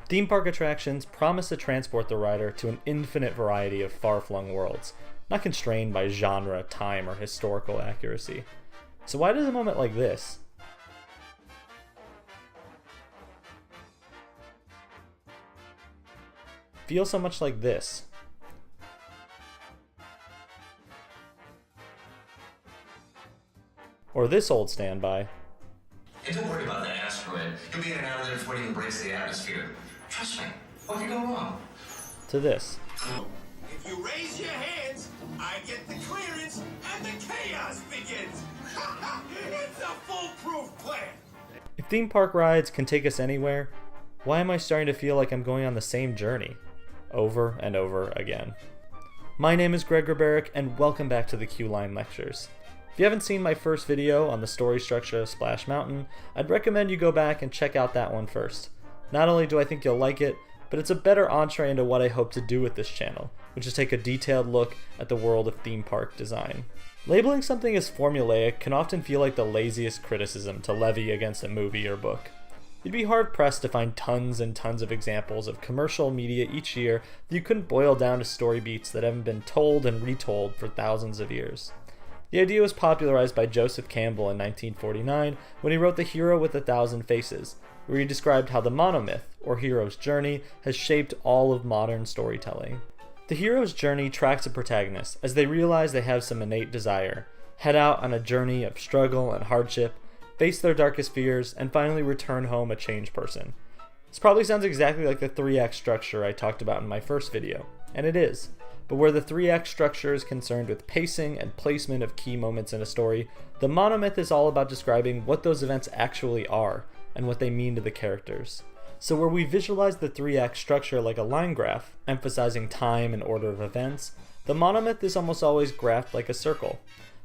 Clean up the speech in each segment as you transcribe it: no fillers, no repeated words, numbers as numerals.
Theme park attractions promise to transport the rider to an infinite variety of far-flung worlds, not constrained by genre, time, or historical accuracy. So why does a moment like this feel so much like this? Or this old standby? Hey, don't worry about that asteroid. You'll be in an hour there before it even breaks the atmosphere. Trust me. What could go wrong? To this. If you raise your hands, I get the clearance and the chaos begins. It's a foolproof plan. If theme park rides can take us anywhere, why am I starting to feel like I'm going on the same journey over and over again? My name is Greg Grabaric, and welcome back to the Q-Line Lectures. If you haven't seen my first video on the story structure of Splash Mountain, I'd recommend you go back and check out that one first. Not only do I think you'll like it, but it's a better entree into what I hope to do with this channel, which is take a detailed look at the world of theme park design. Labeling something as formulaic can often feel like the laziest criticism to levy against a movie or book. You'd be hard-pressed to find tons and tons of examples of commercial media each year that you couldn't boil down to story beats that haven't been told and retold for thousands of years. The idea was popularized by Joseph Campbell in 1949 when he wrote The Hero with a Thousand Faces, where he described how the monomyth, or hero's journey, has shaped all of modern storytelling. The hero's journey tracks a protagonist as they realize they have some innate desire, head out on a journey of struggle and hardship, face their darkest fears, and finally return home a changed person. This probably sounds exactly like the 3-act structure I talked about in my first video, and it is. But where the 3-act structure is concerned with pacing and placement of key moments in a story, the monomyth is all about describing what those events actually are and what they mean to the characters. So where we visualize the 3-act structure like a line graph, emphasizing time and order of events, the monomyth is almost always graphed like a circle.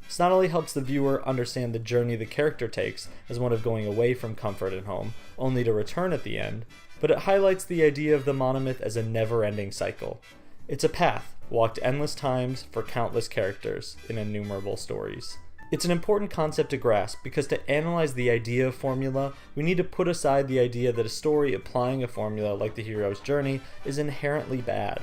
This not only helps the viewer understand the journey the character takes as one of going away from comfort and home, only to return at the end, but it highlights the idea of the monomyth as a never-ending cycle. It's a path, walked endless times for countless characters in innumerable stories. It's an important concept to grasp because to analyze the idea of formula, we need to put aside the idea that a story applying a formula like the hero's journey is inherently bad.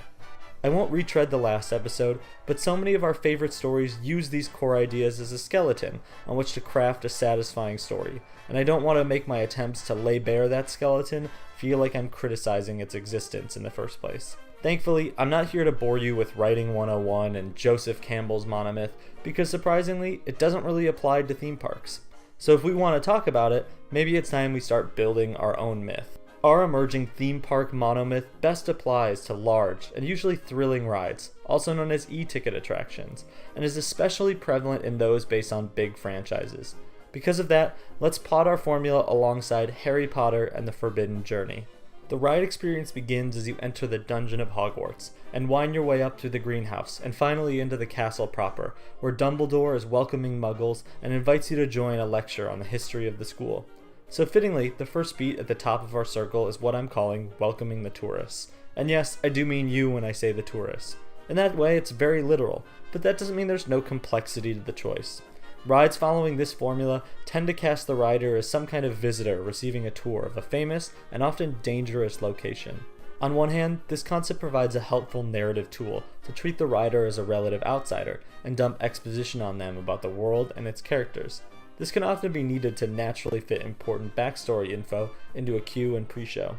I won't retread the last episode, but so many of our favorite stories use these core ideas as a skeleton on which to craft a satisfying story, and I don't want to make my attempts to lay bare that skeleton feel like I'm criticizing its existence in the first place. Thankfully, I'm not here to bore you with Writing 101 and Joseph Campbell's monomyth, because surprisingly, it doesn't really apply to theme parks. So if we want to talk about it, maybe it's time we start building our own myth. Our emerging theme park monomyth best applies to large and usually thrilling rides, also known as e-ticket attractions, and is especially prevalent in those based on big franchises. Because of that, let's plot our formula alongside Harry Potter and the Forbidden Journey. The ride experience begins as you enter the dungeon of Hogwarts, and wind your way up through the greenhouse, and finally into the castle proper, where Dumbledore is welcoming muggles and invites you to join a lecture on the history of the school. So fittingly, the first beat at the top of our circle is what I'm calling welcoming the tourists. And yes, I do mean you when I say the tourists. In that way, it's very literal, but that doesn't mean there's no complexity to the choice. Rides following this formula tend to cast the rider as some kind of visitor receiving a tour of a famous and often dangerous location. On one hand, this concept provides a helpful narrative tool to treat the rider as a relative outsider and dump exposition on them about the world and its characters. This can often be needed to naturally fit important backstory info into a queue and pre-show.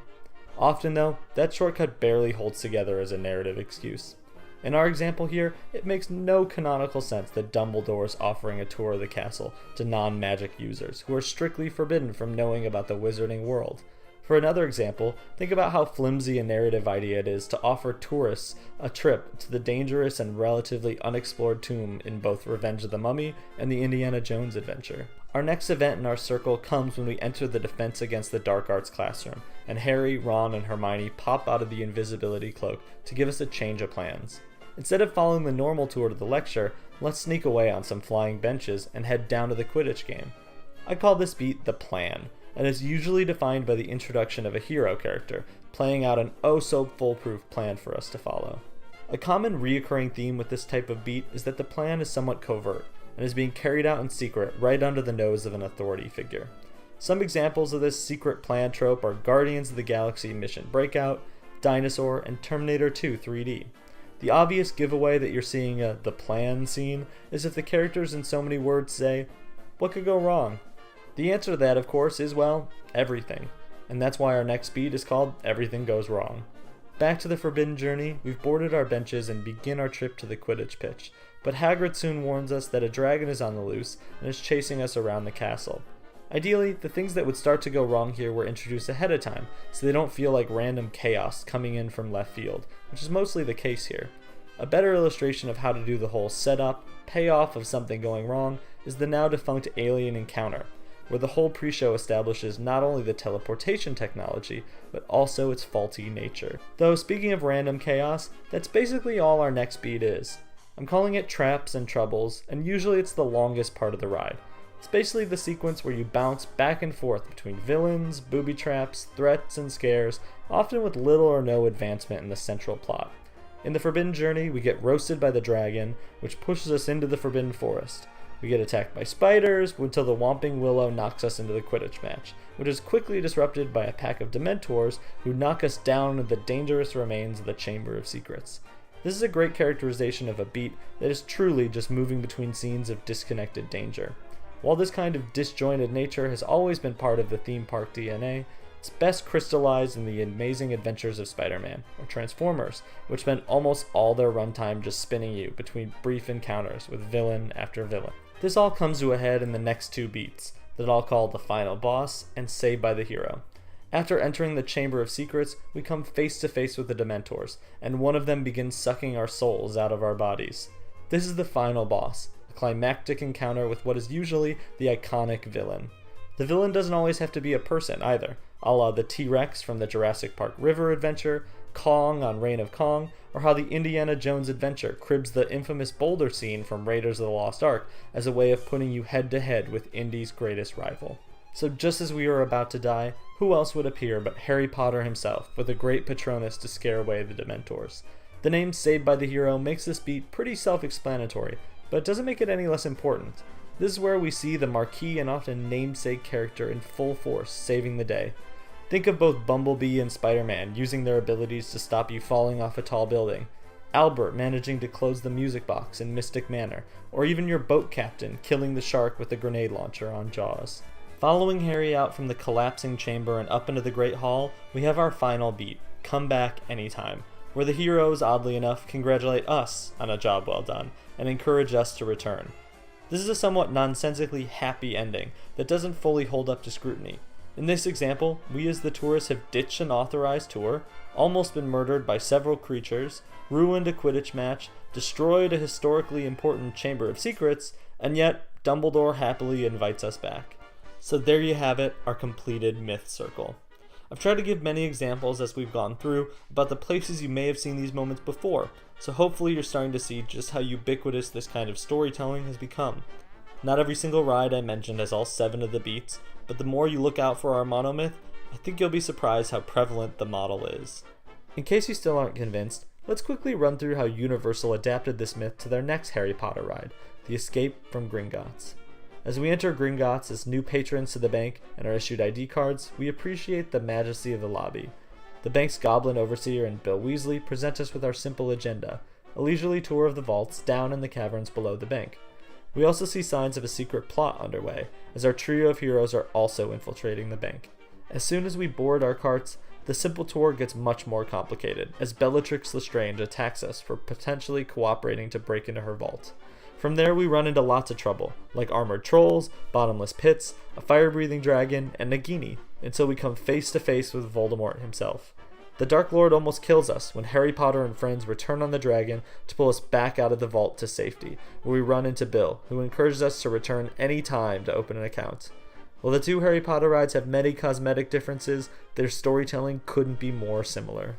Often though, that shortcut barely holds together as a narrative excuse. In our example here, it makes no canonical sense that Dumbledore is offering a tour of the castle to non-magic users who are strictly forbidden from knowing about the wizarding world. For another example, think about how flimsy a narrative idea it is to offer tourists a trip to the dangerous and relatively unexplored tomb in both Revenge of the Mummy and the Indiana Jones adventure. Our next event in our circle comes when we enter the Defense Against the Dark Arts classroom, and Harry, Ron, and Hermione pop out of the invisibility cloak to give us a change of plans. Instead of following the normal tour to the lecture, let's sneak away on some flying benches and head down to the Quidditch game. I call this beat the plan, and is usually defined by the introduction of a hero character, playing out an oh-so-foolproof plan for us to follow. A common reoccurring theme with this type of beat is that the plan is somewhat covert, and is being carried out in secret right under the nose of an authority figure. Some examples of this secret plan trope are Guardians of the Galaxy Mission Breakout, Dinosaur, and Terminator 2 3D. The obvious giveaway that you're seeing the plan scene is if the characters in so many words say, what could go wrong? The answer to that, of course, is, well, everything. And that's why our next beat is called Everything Goes Wrong. Back to the Forbidden Journey, we've boarded our benches and begin our trip to the Quidditch pitch, but Hagrid soon warns us that a dragon is on the loose and is chasing us around the castle. Ideally, the things that would start to go wrong here were introduced ahead of time, so they don't feel like random chaos coming in from left field, which is mostly the case here. A better illustration of how to do the whole setup, payoff of something going wrong is the now defunct Alien Encounter, where the whole pre-show establishes not only the teleportation technology, but also its faulty nature. Though speaking of random chaos, that's basically all our next beat is. I'm calling it Traps and Troubles, and usually it's the longest part of the ride. It's basically the sequence where you bounce back and forth between villains, booby traps, threats, and scares, often with little or no advancement in the central plot. In the Forbidden Journey, we get roasted by the dragon, which pushes us into the Forbidden Forest. We get attacked by spiders until the Whomping Willow knocks us into the Quidditch match, which is quickly disrupted by a pack of Dementors who knock us down into the dangerous remains of the Chamber of Secrets. This is a great characterization of a beat that is truly just moving between scenes of disconnected danger. While this kind of disjointed nature has always been part of the theme park DNA, it's best crystallized in the Amazing Adventures of Spider-Man, or Transformers, which spent almost all their runtime just spinning you between brief encounters with villain after villain. This all comes to a head in the next two beats, that I'll call the final boss and Saved by the Hero. After entering the Chamber of Secrets, we come face to face with the Dementors, and one of them begins sucking our souls out of our bodies. This is the final boss, a climactic encounter with what is usually the iconic villain. The villain doesn't always have to be a person either, a la the T-Rex from the Jurassic Park River Adventure, Kong on Reign of Kong, or how the Indiana Jones Adventure cribs the infamous boulder scene from Raiders of the Lost Ark as a way of putting you head to head with Indy's greatest rival. So just as we were about to die, who else would appear but Harry Potter himself with a great Patronus to scare away the Dementors? The name Saved by the Hero makes this beat pretty self-explanatory, but it doesn't make it any less important. This is where we see the marquee and often namesake character in full force saving the day. Think of both Bumblebee and Spider-Man using their abilities to stop you falling off a tall building, Albert managing to close the music box in Mystic Manor, or even your boat captain killing the shark with a grenade launcher on Jaws. Following Harry out from the collapsing chamber and up into the Great Hall, we have our final beat, Come Back Anytime, where the heroes, oddly enough, congratulate us on a job well done and encourage us to return. This is a somewhat nonsensically happy ending that doesn't fully hold up to scrutiny. In this example, we as the tourists have ditched an authorized tour, almost been murdered by several creatures, ruined a Quidditch match, destroyed a historically important Chamber of Secrets, and yet Dumbledore happily invites us back. So there you have it, our completed myth circle. I've tried to give many examples as we've gone through about the places you may have seen these moments before, so hopefully you're starting to see just how ubiquitous this kind of storytelling has become. Not every single ride I mentioned has all 7 of the beats, but the more you look out for our monomyth, I think you'll be surprised how prevalent the model is. In case you still aren't convinced, let's quickly run through how Universal adapted this myth to their next Harry Potter ride, The Escape from Gringotts. As we enter Gringotts as new patrons to the bank and are issued ID cards, we appreciate the majesty of the lobby. The bank's Goblin Overseer and Bill Weasley present us with our simple agenda, a leisurely tour of the vaults down in the caverns below the bank. We also see signs of a secret plot underway, as our trio of heroes are also infiltrating the bank. As soon as we board our carts, the simple tour gets much more complicated, as Bellatrix Lestrange attacks us for potentially cooperating to break into her vault. From there we run into lots of trouble, like armored trolls, bottomless pits, a fire-breathing dragon, and Nagini, until we come face to face with Voldemort himself. The Dark Lord almost kills us when Harry Potter and friends return on the dragon to pull us back out of the vault to safety, where we run into Bill, who encourages us to return any time to open an account. While the two Harry Potter rides have many cosmetic differences, their storytelling couldn't be more similar.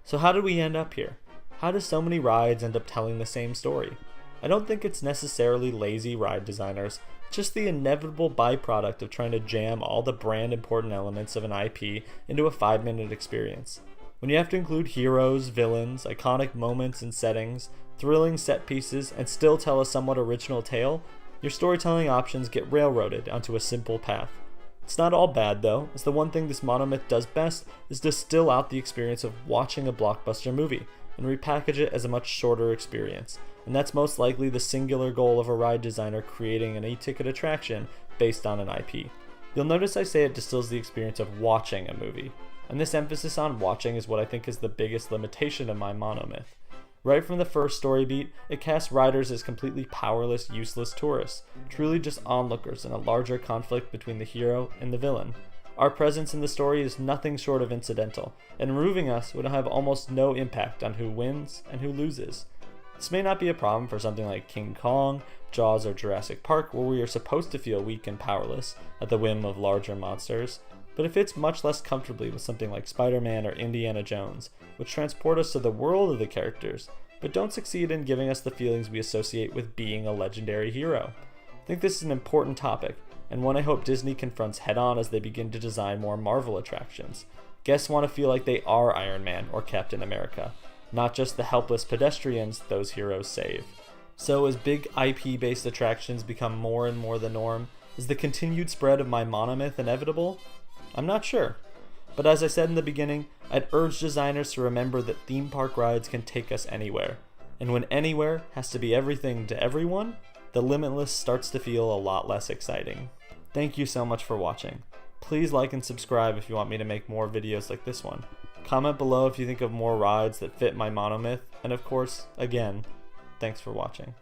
So how did we end up here? How do so many rides end up telling the same story? I don't think it's necessarily lazy ride designers, just the inevitable byproduct of trying to jam all the brand important elements of an IP into a 5-minute experience. When you have to include heroes, villains, iconic moments and settings, thrilling set pieces, and still tell a somewhat original tale, your storytelling options get railroaded onto a simple path. It's not all bad though, as the one thing this monomyth does best is distill out the experience of watching a blockbuster movie and repackage it as a much shorter experience, and that's most likely the singular goal of a ride designer creating an e-ticket attraction based on an IP. You'll notice I say it distills the experience of watching a movie, and this emphasis on watching is what I think is the biggest limitation of my monomyth. Right from the first story beat, it casts riders as completely powerless, useless tourists, truly just onlookers in a larger conflict between the hero and the villain. Our presence in the story is nothing short of incidental, and removing us would have almost no impact on who wins and who loses. This may not be a problem for something like King Kong, Jaws, or Jurassic Park, where we are supposed to feel weak and powerless at the whim of larger monsters, but it fits much less comfortably with something like Spider-Man or Indiana Jones, which transport us to the world of the characters, but don't succeed in giving us the feelings we associate with being a legendary hero. I think this is an important topic, and one I hope Disney confronts head-on as they begin to design more Marvel attractions. Guests want to feel like they are Iron Man or Captain America, not just the helpless pedestrians those heroes save. So as big IP-based attractions become more and more the norm, is the continued spread of my monomyth inevitable? I'm not sure. But as I said in the beginning, I'd urge designers to remember that theme park rides can take us anywhere. And when anywhere has to be everything to everyone, the limitless starts to feel a lot less exciting. Thank you so much for watching. Please like and subscribe if you want me to make more videos like this one. Comment below if you think of more rides that fit my monomyth, and of course, again, thanks for watching.